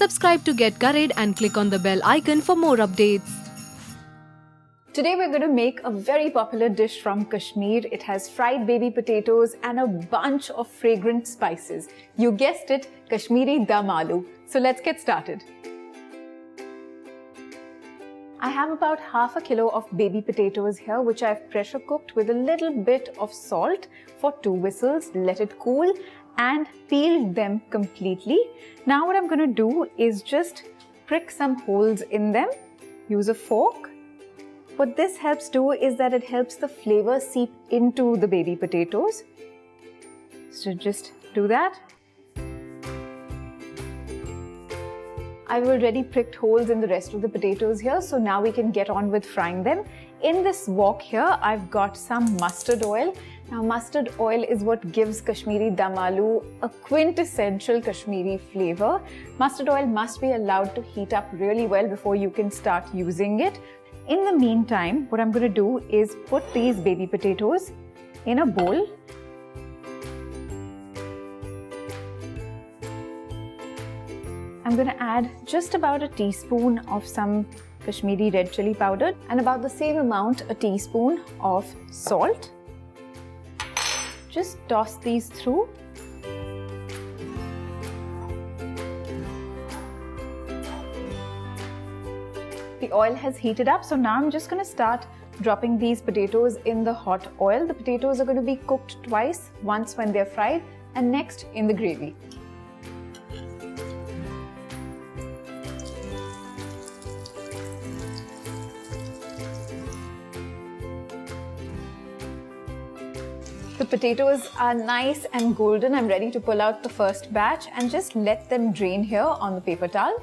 Subscribe to get Curried and click on the bell icon for more updates. Today we're going to make a very popular dish from Kashmir. It has fried baby potatoes and a bunch of fragrant spices. You guessed it, Kashmiri Dum Aloo. So let's get started. I have about half a kilo of baby potatoes here, which I've pressure cooked with a little bit of salt for 2 whistles. Let it cool and peel them completely. Now what I'm going to do is just prick some holes in them. Use a fork. What this helps do is that it helps the flavor seep into the baby potatoes. So just do that. I've already pricked holes in the rest of the potatoes here, so now we can get on with frying them. In this wok here, I've got some mustard oil. Now mustard oil is what gives Kashmiri Dum Aloo a quintessential Kashmiri flavor. Mustard oil must be allowed to heat up really well before you can start using it. In the meantime, what I'm going to do is put these baby potatoes in a bowl. I'm going to add just about a teaspoon of some Kashmiri Red Chilli powder and about the same amount, a teaspoon of salt. Just toss these through. The oil has heated up, so now I'm just going to start dropping these potatoes in the hot oil. The potatoes are going to be cooked twice, once when they're fried and next in the gravy. The potatoes are nice and golden. I'm ready to pull out the first batch and just let them drain here on the paper towel.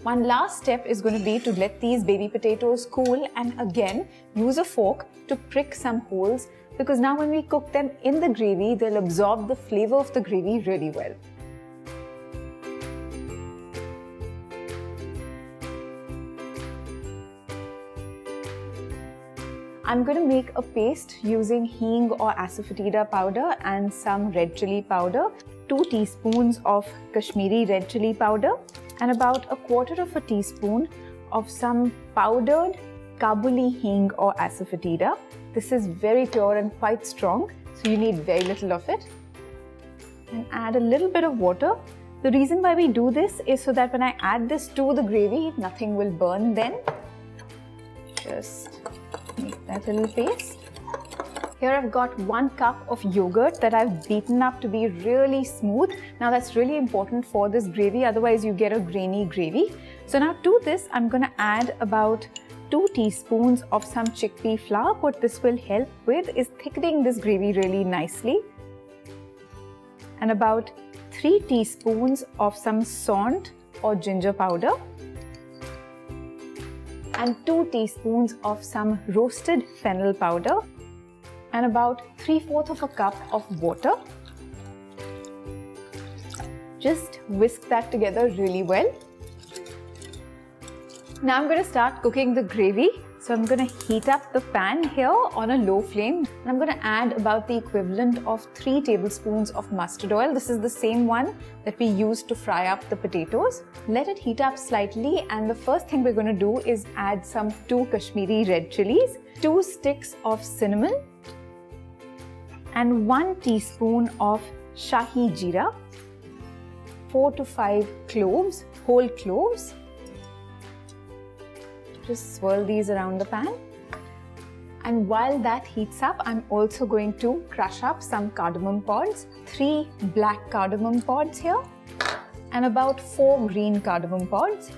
One last step is going to be to let these baby potatoes cool and again use a fork to prick some holes, because now when we cook them in the gravy, they'll absorb the flavor of the gravy really well. I'm going to make a paste using hing or asafoetida powder and some red chili powder, 2 teaspoons of Kashmiri Red Chilli powder, and about 1/4 teaspoon of some powdered Kabuli hing or asafoetida. This is very pure and quite strong, so you need very little of it. And add a little bit of water. The reason why we do this is so that when I add this to the gravy, nothing will burn then. Just make that little paste. Here I've got 1 cup of yogurt that I've beaten up to be really smooth. Now that's really important for this gravy, otherwise you get a grainy gravy. So now to this I'm going to add about 2 teaspoons of some chickpea flour. What this will help with is thickening this gravy really nicely. And about 3 teaspoons of some sont or ginger powder. And 2 teaspoons of some roasted fennel powder. And about 3/4 cup of water. Just whisk that together really well. Now I'm going to start cooking the gravy. So I'm going to heat up the pan here on a low flame. And I'm going to add about the equivalent of 3 tablespoons of mustard oil. This is the same one that we used to fry up the potatoes. Let it heat up slightly, and the first thing we're going to do is add some 2 Kashmiri Red Chillies, 2 sticks of cinnamon, and 1 teaspoon of Shahi Jeera, 4 to 5 cloves, whole cloves. Just swirl these around the pan. And while that heats up, I'm also going to crush up some cardamom pods, 3 black cardamom pods here, and about 4 green cardamom pods.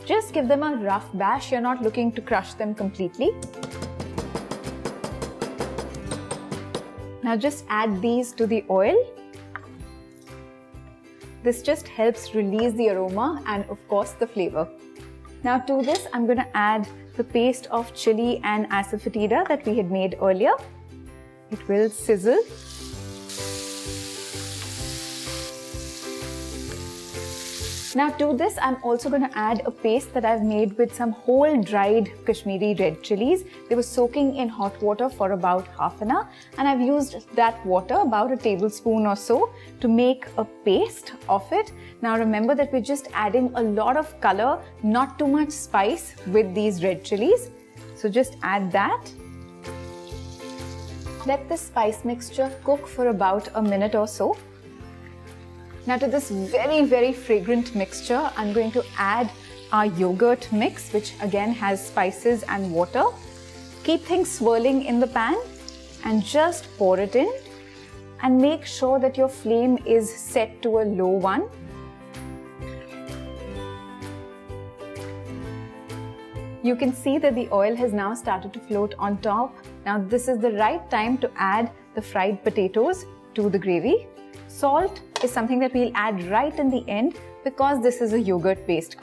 Just give them a rough bash. You're not looking to crush them completely. Now just add these to the oil. This just helps release the aroma and of course the flavor. Now to this I'm going to add the paste of chili and asafoetida that we had made earlier. It will sizzle. Now to this, I'm also going to add a paste that I've made with some whole dried Kashmiri red chilies. They were soaking in hot water for about half an hour, and I've used that water, about a tablespoon or so, to make a paste of it. Now remember that we're just adding a lot of color, not too much spice with these red chilies. So just add that. Let the spice mixture cook for about a minute or so. Now to this very, very fragrant mixture, I'm going to add our yogurt mix, which again has spices and water. Keep things swirling in the pan and just pour it in. And make sure that your flame is set to a low one. You can see that the oil has now started to float on top. Now this is the right time to add the fried potatoes to the gravy. Salt is something that we'll add right in the end because this is a yogurt paste.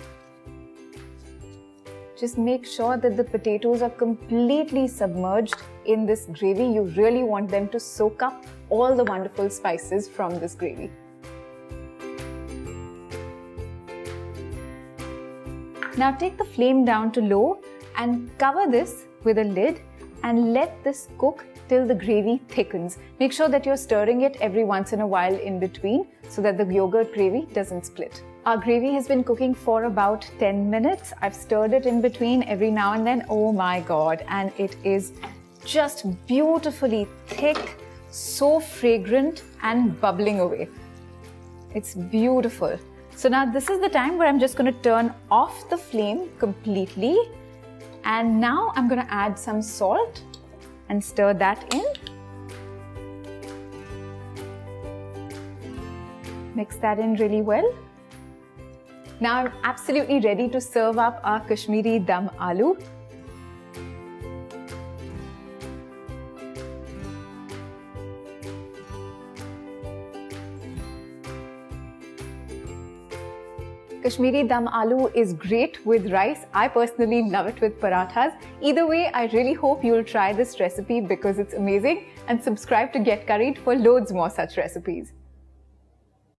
Just make sure that the potatoes are completely submerged in this gravy. You really want them to soak up all the wonderful spices from this gravy. Now take the flame down to low and cover this with a lid and let this cook till the gravy thickens. Make sure that you're stirring it every once in a while in between so that the yogurt gravy doesn't split. Our gravy has been cooking for about 10 minutes. I've stirred it in between every now and then. Oh my God, and it is just beautifully thick, so fragrant and bubbling away. It's beautiful. So now this is the time where I'm just going to turn off the flame completely. And now I'm going to add some salt and stir that in. Mix that in really well. Now I'm absolutely ready to serve up our Kashmiri Dum Aloo. Kashmiri Dum Aloo is great with rice. I personally love it with parathas. Either way, I really hope you'll try this recipe because it's amazing, and subscribe to Get Curried for loads more such recipes.